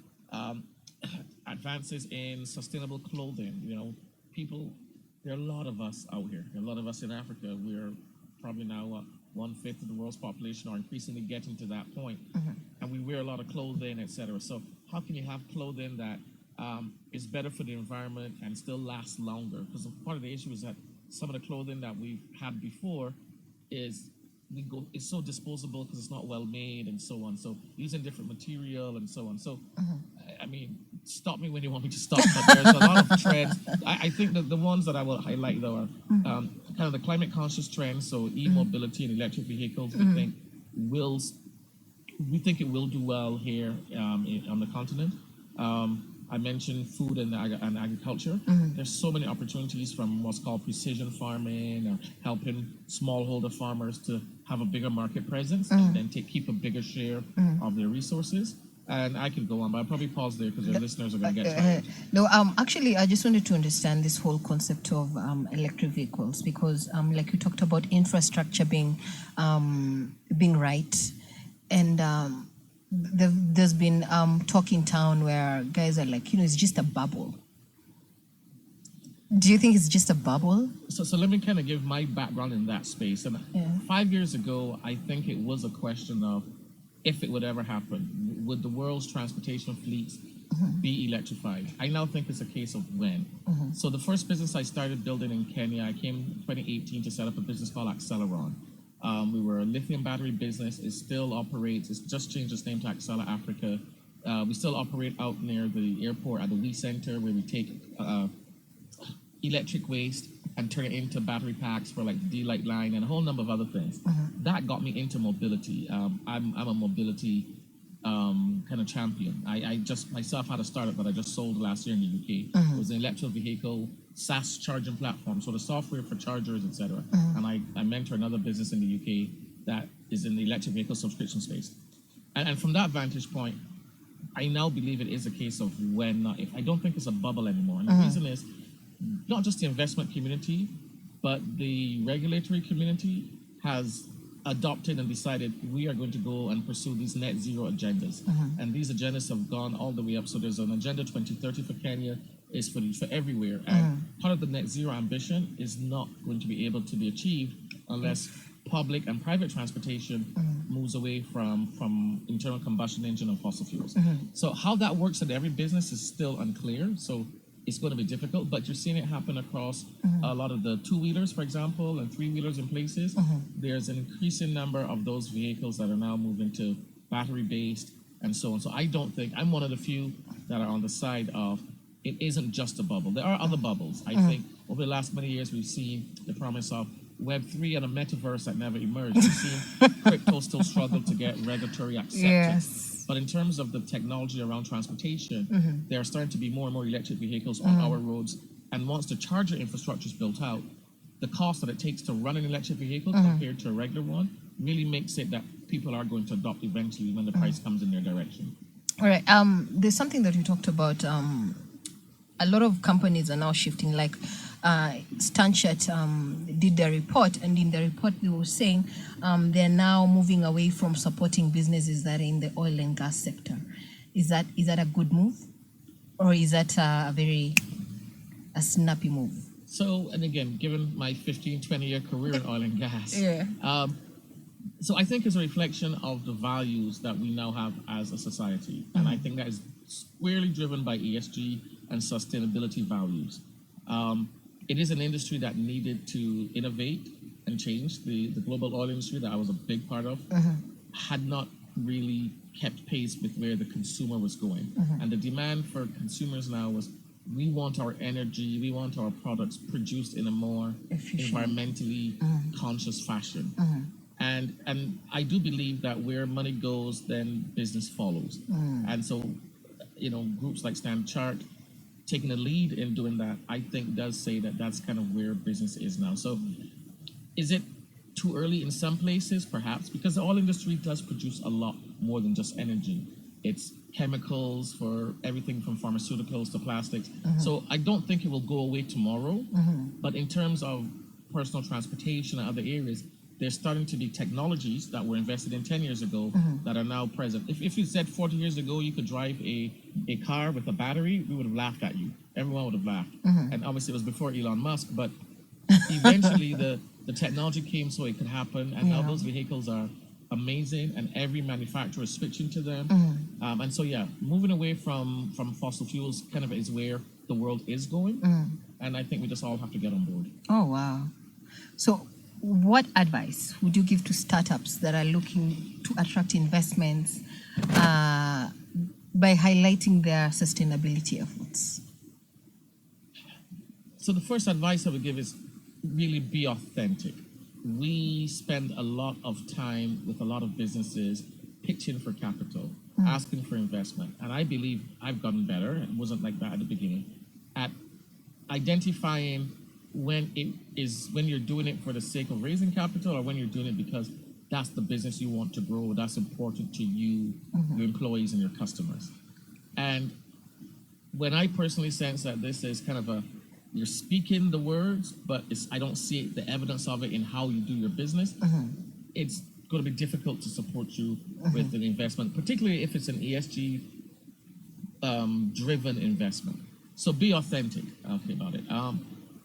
[SPEAKER 2] advances in sustainable clothing. People. There are a lot of us out here. There are a lot of us in Africa. We're probably now 1/5 of the world's population, are increasingly getting to that point. And we wear a lot of clothing, etc. So how can you have clothing that is better for the environment and still lasts longer? Because part of the issue is that some of the clothing that we've had before it's so disposable because it's not well made and so on. So using different material and so on. So I mean, stop me when you want me to stop, but there's a lot of trends. I think that the ones that I will highlight though are kind of the climate conscious trends. So e-mobility and electric vehicles, we think it will do well here on the continent. I mentioned food and agriculture. There's so many opportunities from what's called precision farming, or helping smallholder farmers to have a bigger market presence and then keep a bigger share of their resources. And I could go on, but I'll probably pause there because your listeners are going to get tired.
[SPEAKER 1] No, actually, I just wanted to understand this whole concept of electric vehicles because, like you talked about infrastructure being right, and there's been talk in town where guys are like, it's just a bubble. Do you think it's just a bubble?
[SPEAKER 2] So let me kind of give my background in that space. And 5 years ago, I think it was a question of if it would ever happen. Would the world's transportation fleets be electrified? I now think it's a case of when. So the first business I started building in Kenya, I came in 2018 to set up a business called Acceleron. We were a lithium battery business. It still operates. It's just changed its name to Accela Africa. We still operate out near the airport at the WE Center, where we take electric waste and turn it into battery packs for like the D-Light line and a whole number of other things. That got me into mobility. I'm a mobility kind of champion. I just myself had a startup that I just sold last year in the UK. It was an electric vehicle SaaS charging platform, so the software for chargers, etc. And I mentor another business in the UK that is in the electric vehicle subscription space. And from that vantage point, I now believe it is a case of when, not if. I don't think it's a bubble anymore. And the reason is not just the investment community, but the regulatory community has adopted and decided we are going to go and pursue these net zero agendas. And these agendas have gone all the way up. So there's an agenda 2030 for Kenya, is for everywhere. And part of the net zero ambition is not going to be able to be achieved unless public and private transportation moves away from internal combustion engine and fossil fuels. So how that works in every business is still unclear. So it's going to be difficult, but you're seeing it happen across a lot of the two-wheelers, for example, and three-wheelers in places. There's an increasing number of those vehicles that are now moving to battery-based and so on. So I don't think, I'm one of the few that are on the side of, it isn't just a bubble. There are other bubbles. I think over the last many years, we've seen the promise of Web3 and a metaverse that never emerged. We've seen crypto still struggle to get regulatory acceptance.
[SPEAKER 1] Yes.
[SPEAKER 2] But in terms of the technology around transportation, there are starting to be more and more electric vehicles on our roads. And once the charger infrastructure is built out, the cost that it takes to run an electric vehicle compared to a regular one really makes it that people are going to adopt eventually when the price comes in their direction.
[SPEAKER 1] All right. There's something that you talked about. A lot of companies are now shifting. Like Stanchart did their report, and in the report they were saying they're now moving away from supporting businesses that are in the oil and gas sector. Is that a good move, or is that a snappy move?
[SPEAKER 2] So, and again, given my 15, 20-year career in oil and gas, so I think it's a reflection of the values that we now have as a society. And I think that is squarely driven by ESG and sustainability values. It is an industry that needed to innovate and change. The global oil industry that I was a big part of had not really kept pace with where the consumer was going. And the demand for consumers now was, we want our energy, we want our products produced in a more environmentally conscious fashion. And I do believe that where money goes, then business follows. And so, groups like Stanchart taking a lead in doing that, I think does say that that's kind of where business is now. So is it too early in some places? Perhaps, because the oil industry does produce a lot more than just energy. It's chemicals for everything from pharmaceuticals to plastics. So I don't think it will go away tomorrow. But in terms of personal transportation and other areas, there's starting to be technologies that were invested in 10 years ago that are now present. If you said 40 years ago you could drive a car with a battery, we would have laughed at you. Everyone would have laughed. And obviously it was before Elon Musk, but eventually the technology came so it could happen, and now those vehicles are amazing, and every manufacturer is switching to them. And so, moving away from fossil fuels kind of is where the world is going. And I think we just all have to get on board.
[SPEAKER 1] Oh, wow. So what advice would you give to startups that are looking to attract investments by highlighting their sustainability efforts?
[SPEAKER 2] So the first advice I would give is really be authentic. We spend a lot of time with a lot of businesses pitching for capital, asking for investment. And I believe I've gotten better, it wasn't like that at the beginning, at identifying when you're doing it for the sake of raising capital, or when you're doing it because that's the business you want to grow, that's important to you, your employees and your customers. And when I personally sense that this is kind of you're speaking the words, but I don't see the evidence of it in how you do your business, it's going to be difficult to support you with an investment, particularly if it's an ESG driven investment. So be authentic about it.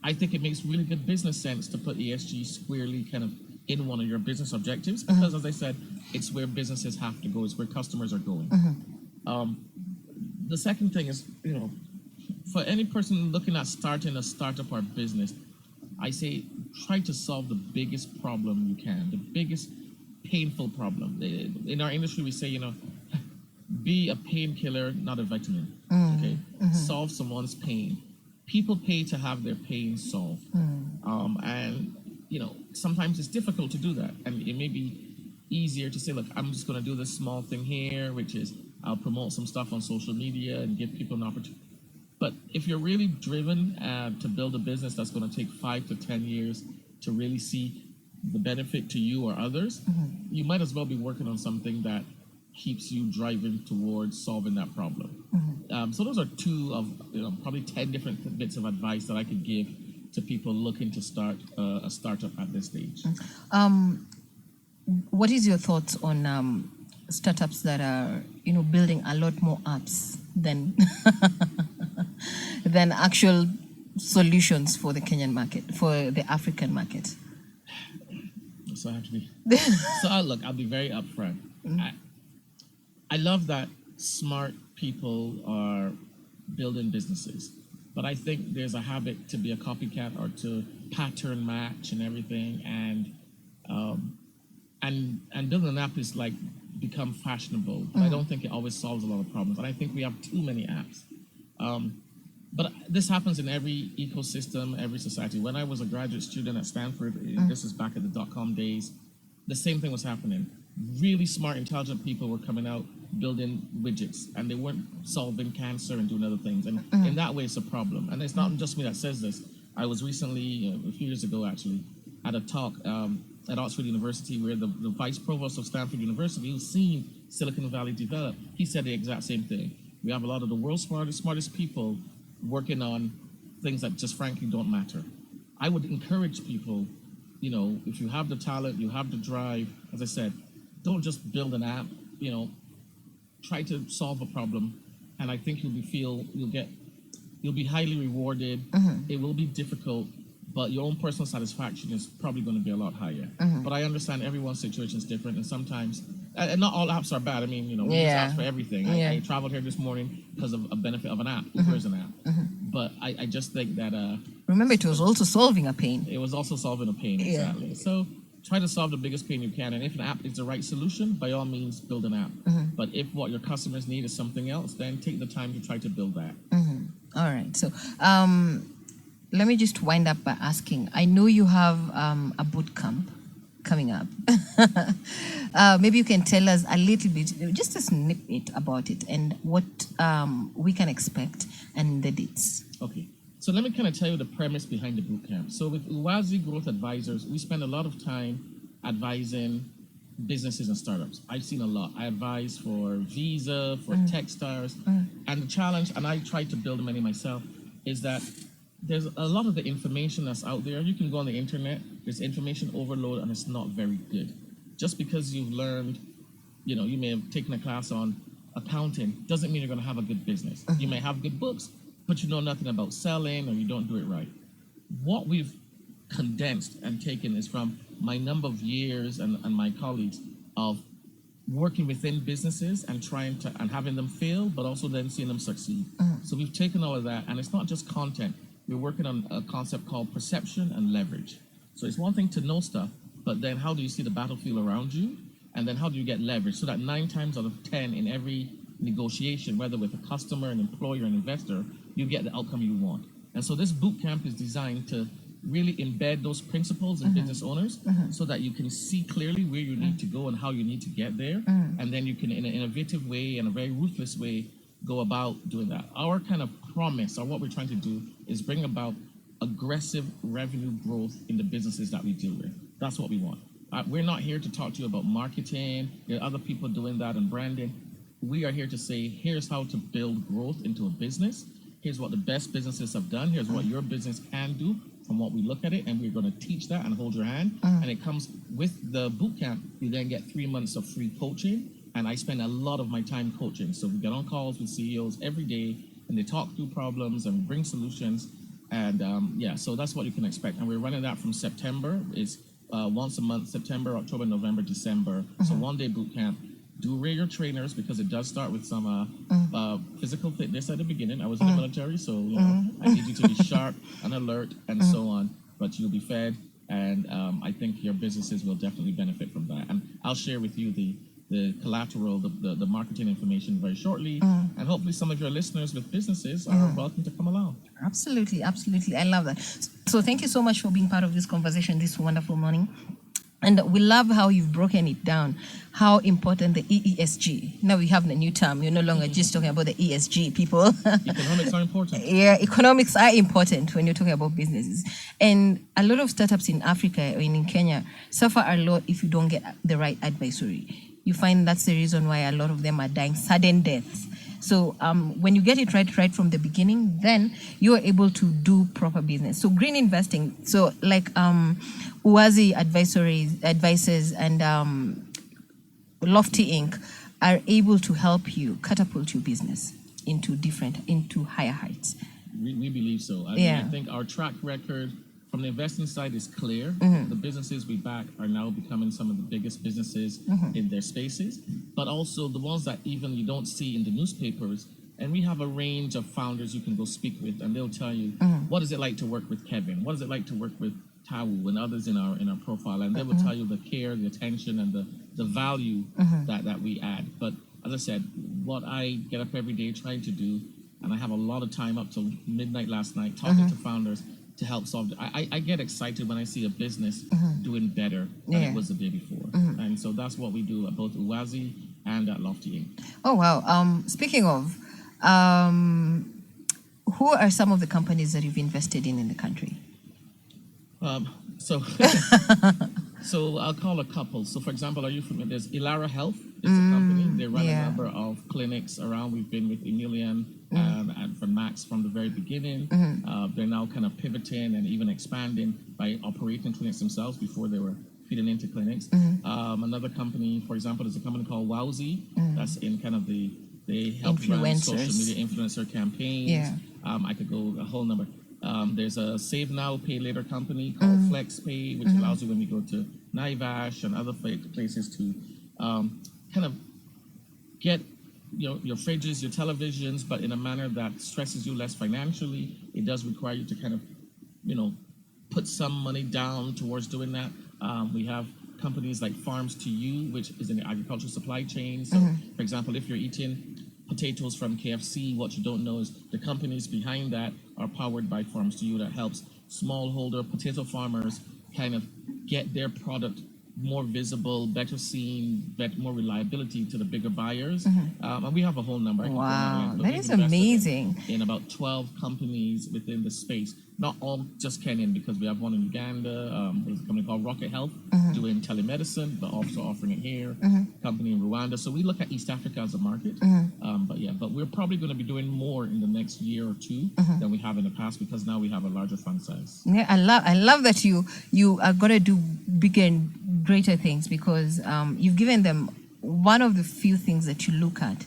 [SPEAKER 2] I think it makes really good business sense to put ESG squarely kind of in one of your business objectives, because as I said, it's where businesses have to go, it's where customers are going. The second thing is, for any person looking at starting a startup or business, I say try to solve the biggest problem you can, the biggest painful problem. In our industry, we say, be a painkiller, not a vitamin. Okay, solve someone's pain. People pay to have their pain solved, and sometimes it's difficult to do that. And it may be easier to say, look, I'm just going to do this small thing here, which is I'll promote some stuff on social media and give people an opportunity. But if you're really driven to build a business that's going to take 5 to 10 years to really see the benefit to you or others, you might as well be working on something that keeps you driving towards solving that problem. So those are two of probably 10 different bits of advice that I could give to people looking to start a startup at this stage.
[SPEAKER 1] What is your thoughts on startups that are building a lot more apps than than actual solutions for the Kenyan market, for the African market?
[SPEAKER 2] So I have to be. I'll be very upfront. I love that smart people are building businesses. But I think there's a habit to be a copycat or to pattern match and everything, and building an app is like become fashionable. But I don't think it always solves a lot of problems. And I think we have too many apps. But this happens in every ecosystem, every society. When I was a graduate student at Stanford, this is back at the dot-com days, the same thing was happening. Really smart, intelligent people were coming out building widgets, and they weren't solving cancer and doing other things. And in that way, it's a problem. And it's not just me that says this. I was recently, a few years ago actually, at a talk at Oxford University where the vice provost of Stanford University, who's seen Silicon Valley develop, he said the exact same thing. We have a lot of the world's smartest people working on things that just frankly don't matter. I would encourage people, if you have the talent, you have the drive, as I said, don't just build an app, try to solve a problem, and I think you'll be highly rewarded. It will be difficult, but your own personal satisfaction is probably going to be a lot higher. But I understand everyone's situation is different, and sometimes, and not all apps are bad. I mean, we use apps for everything. I traveled here this morning because of a benefit of an app. Uber is an app. But I just think that...
[SPEAKER 1] remember, it was also solving a pain.
[SPEAKER 2] It was also solving a pain, exactly. So try to solve the biggest pain you can, and if an app is the right solution, by all means, build an app. But if what your customers need is something else, then take the time to try to build that.
[SPEAKER 1] All right. So let me just wind up by asking, I know you have a boot camp coming up. Maybe you can tell us a little bit, just a snippet about it and what we can expect and the dates.
[SPEAKER 2] Okay. So let me kind of tell you the premise behind the bootcamp. So with Uwazi Growth Advisors, we spend a lot of time advising businesses and startups. I've seen a lot. I advise for Visa, for Techstars, and the challenge, and I try to build many myself, is that there's a lot of the information that's out there. You can go on the internet, there's information overload, and it's not very good. Just because you've learned, you may have taken a class on accounting, doesn't mean you're going to have a good business. You may have good books, but you know nothing about selling or you don't do it right. What we've condensed and taken is from my number of years and my colleagues of working within businesses and trying to, and having them fail, but also then seeing them succeed. So we've taken all of that, and it's not just content. We're working on a concept called perception and leverage. So it's one thing to know stuff, but then how do you see the battlefield around you? And then how do you get leverage? So that 9 times out of 10 in every negotiation, whether with a customer, an employer, an investor, you get the outcome you want. And so this boot camp is designed to really embed those principles in business owners so that you can see clearly where you need to go and how you need to get there. And then you can, in an innovative way and a very ruthless way, go about doing that. Our kind of promise, or what we're trying to do, is bring about aggressive revenue growth in the businesses that we deal with. That's what we want. We're not here to talk to you about marketing. There are other people doing that and branding. We are here to say, here's how to build growth into a business. Here's what the best businesses have done. Here's what your business can do from what we look at it. And we're going to teach that and hold your hand. And it comes with the boot camp. You then get 3 months of free coaching. And I spend a lot of my time coaching. So we get on calls with CEOs every day, and they talk through problems and bring solutions. And so that's what you can expect. And we're running that from September. It's once a month, September, October, November, December. So 1-day boot camp. Do rate your trainers, because it does start with some physical fitness at the beginning. I was in the military, so I need you to be sharp and alert and so on. But you'll be fed, and I think your businesses will definitely benefit from that. And I'll share with you the collateral, the marketing information very shortly. And hopefully some of your listeners with businesses are welcome to come along.
[SPEAKER 1] Absolutely, absolutely. I love that. So thank you so much for being part of this conversation this wonderful morning. And we love how you've broken it down, how important the EESG. Now we have the new term. You're no longer just talking about the ESG, people.
[SPEAKER 2] Economics are important.
[SPEAKER 1] Yeah, economics are important when you're talking about businesses. And a lot of startups in Africa or in Kenya suffer a lot if you don't get the right advisory. You find that's the reason why a lot of them are dying sudden deaths. So when you get it right from the beginning, then you are able to do proper business. So green investing, so like Uwazi Advisors and Lofty Inc. are able to help you catapult your business into higher heights.
[SPEAKER 2] We believe so. I think our track record from the investing side is clear. The businesses we back are now becoming some of the biggest businesses in their spaces, but also the ones that even you don't see in the newspapers, And we have a range of founders you can go speak with, and they'll tell you what is it like to work with Kevin, what is it like to work with Tawu and others in our profile, and they will tell you the care, the attention, and the value that we add. But as I said, what I get up every day trying to do, and I have a lot of time up till midnight last night talking to founders to help solve. I get excited when I see a business doing better than it was the day before, and so that's what we do at both Uwazi and at Lofty Inc.
[SPEAKER 1] Oh wow! Speaking of, who are some of the companies that you've invested in the country?
[SPEAKER 2] So so I'll call a couple. So for example, are you familiar? There's Ilara Health. It's a company. They run a number of clinics around. We've been with Emilian and from Max from the very beginning. They're now kind of pivoting and even expanding by operating clinics themselves before they were feeding into clinics. Another company, for example, is a company called Wowzy. That's in kind of they help run social media influencer campaigns. I could go a whole number. There's a Save Now, Pay Later company called FlexPay, which allows you when you go to Naivash and other places to kind of get your fridges, your televisions, but in a manner that stresses you less financially. It does require you to kind of, put some money down towards doing that. We have companies like Farms to You, which is in the agricultural supply chain. So, for example, if you're eating potatoes from KFC, what you don't know is the companies behind that are powered by Farms to You that helps smallholder potato farmers kind of get their product more visible, better seen, more reliability to the bigger buyers. And we have a whole number.
[SPEAKER 1] Wow, that is amazing.
[SPEAKER 2] In about 12 companies within the space. Not all just Kenyan, because we have one in Uganda. There's a company called Rocket Health doing telemedicine, but also offering it here. Company in Rwanda. So we look at East Africa as a market. But we're probably going to be doing more in the next year or two than we have in the past, because now we have a larger fund size.
[SPEAKER 1] Yeah, I love that you are going to do bigger and greater things, because you've given them one of the few things that you look at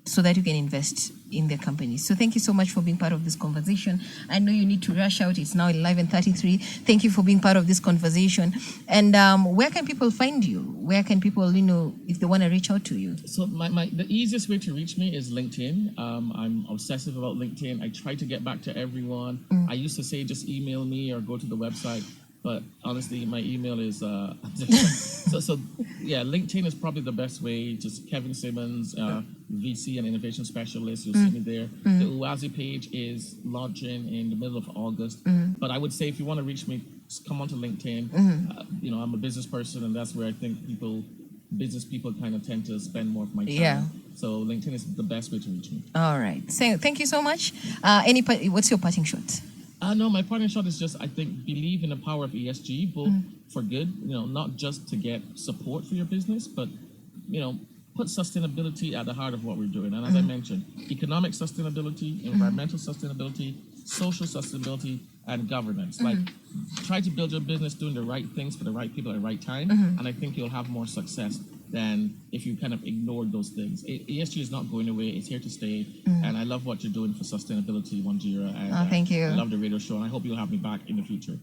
[SPEAKER 1] so that you can invest in their companies. So thank you so much for being part of this conversation. I know you need to rush out. It's now 11:33. Thank you for being part of this conversation. And where can people find you? Where can people, if they want to reach out to you?
[SPEAKER 2] So the easiest way to reach me is LinkedIn. I'm obsessive about LinkedIn. I try to get back to everyone. I used to say just email me or go to the website. But honestly, my email is LinkedIn is probably the best way. Just Kevin Simmons, VC and Innovation Specialist. You'll see me there. The Uwazi page is launching in the middle of August. But I would say if you want to reach me, just come onto LinkedIn. I'm a business person, and that's where I think business people kind of tend to spend more of my time.
[SPEAKER 1] Yeah.
[SPEAKER 2] So LinkedIn is the best way to reach me.
[SPEAKER 1] All right. So thank you so much. What's your parting shot?
[SPEAKER 2] No, my parting shot is just, I think, believe in the power of ESG, both for good, not just to get support for your business, but, put sustainability at the heart of what we're doing. And as I mentioned, economic sustainability, environmental sustainability, social sustainability, and governance. Like, try to build your business doing the right things for the right people at the right time, and I think you'll have more success than if you kind of ignored those things. ESG is not going away. It's here to stay. And I love what you're doing for sustainability, Wanjira. And,
[SPEAKER 1] thank you.
[SPEAKER 2] I love the radio show, and I hope you'll have me back in the future.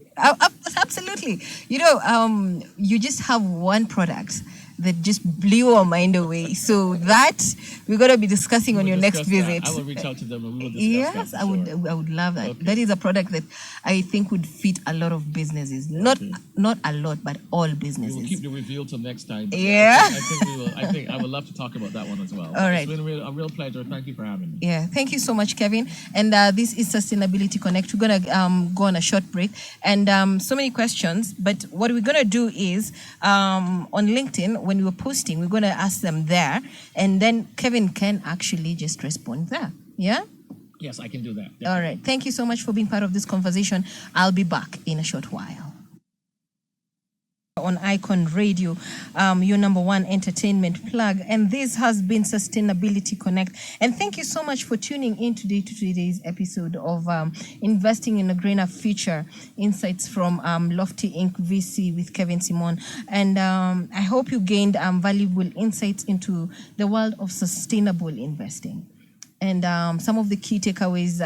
[SPEAKER 1] Absolutely. You just have one product that just blew our mind away. So that we're going to be discussing on your next visit.
[SPEAKER 2] I will reach out to them and we will discuss that.
[SPEAKER 1] Yes, I would love that. Okay. That is a product that I think would fit a lot of businesses. Not a lot, but all businesses.
[SPEAKER 2] We will keep the reveal till next time.
[SPEAKER 1] Yeah.
[SPEAKER 2] I think we will. I would love to talk about that one as well.
[SPEAKER 1] All right.
[SPEAKER 2] It's been a real pleasure. Thank you for having me.
[SPEAKER 1] Yeah. Thank you so much, Kevin. And this is Sustainability Connect. We're going to go on a short break. And so many questions. But what we're going to do is on LinkedIn, when we were posting, we're going to ask them there. And then Kevin can actually just respond there. Yeah?
[SPEAKER 2] Yes, I can do that. Definitely.
[SPEAKER 1] All right. Thank you so much for being part of this conversation. I'll be back in a short while. On Icon Radio, your number one entertainment plug, and this has been Sustainability Connect. And thank you so much for tuning in today to today's episode of Investing in a Greener Future, insights from Lofty Inc. VC with Kevin Simmons. And I hope you gained valuable insights into the world of sustainable investing. And some of the key takeaways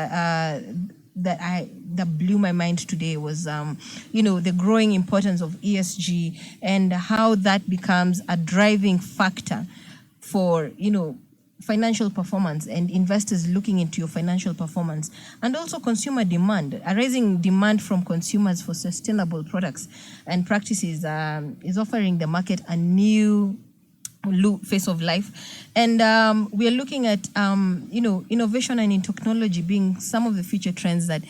[SPEAKER 1] that blew my mind today was, the growing importance of ESG and how that becomes a driving factor for, financial performance and investors looking into your financial performance, and also consumer demand. A rising demand from consumers for sustainable products and practices is offering the market a new face of life. And we are looking at innovation and in technology being some of the future trends that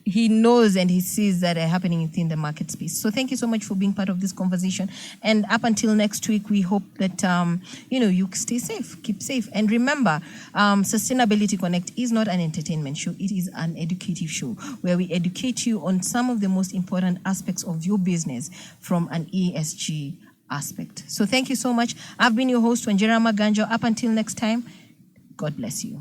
[SPEAKER 1] he knows and he sees that are happening within the market space. So thank you so much for being part of this conversation. And up until next week, we hope that you stay safe, keep safe. And remember, Sustainability Connect is not an entertainment show. It is an educative show where we educate you on some of the most important aspects of your business from an ESG aspect. So thank you so much. I've been your host, Wanjira Maganjo. Up until next time, God bless you.